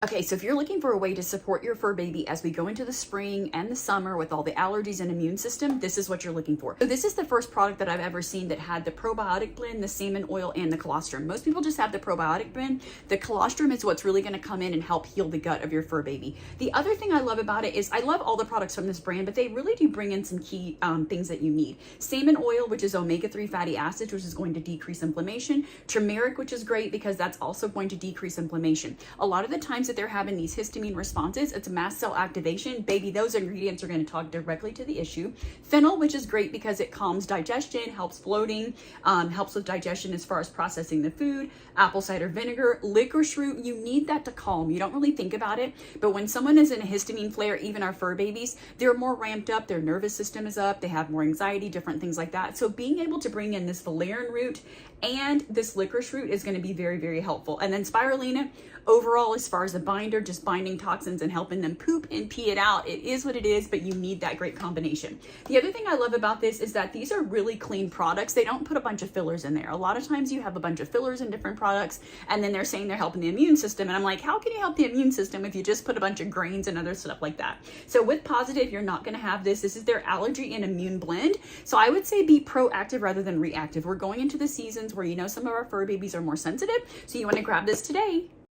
Okay, so if you're looking for a way to support your fur baby as we go into the spring and the summer with all the allergies and immune system, this is what you're looking for. So this is the first product that I've ever seen that had the probiotic blend, the salmon oil, and the colostrum. Most people just have the probiotic blend. The colostrum is what's really gonna come in and help heal the gut of your fur baby. The other thing I love about it is I love all the products from this brand, but they really do bring in some key things that you need. Salmon oil, which is omega-3 fatty acids, which is going to decrease inflammation. Turmeric, which is great because that's also going to decrease inflammation. A lot of the times that they're having these histamine responses, it's mast cell activation. Baby, those ingredients are going to talk directly to the issue. Fennel, which is great because it calms digestion, helps bloating, helps with digestion as far as processing the food. Apple cider vinegar, licorice root, you need that to calm. You don't really think about it, but when someone is in a histamine flare, even our fur babies, they're more ramped up, their nervous system is up, they have more anxiety, different things like that. So being able to bring in this valerian root and this licorice root is going to be very, very helpful. And then spirulina, overall, as far as a binder, just binding toxins and helping them poop and pee it out. It is what it is, but you need that great combination. The other thing I love about this is that these are really clean products. They don't put a bunch of fillers in there. A lot of times you have a bunch of fillers in different products, and then they're saying they're helping the immune system. And I'm like, how can you help the immune system if you just put a bunch of grains and other stuff like that? So with Positive, you're not going to have this. This is their allergy and immune blend. So I would say be proactive rather than reactive. We're going into the seasons where, you know, some of our fur babies are more sensitive. So you want to grab this today.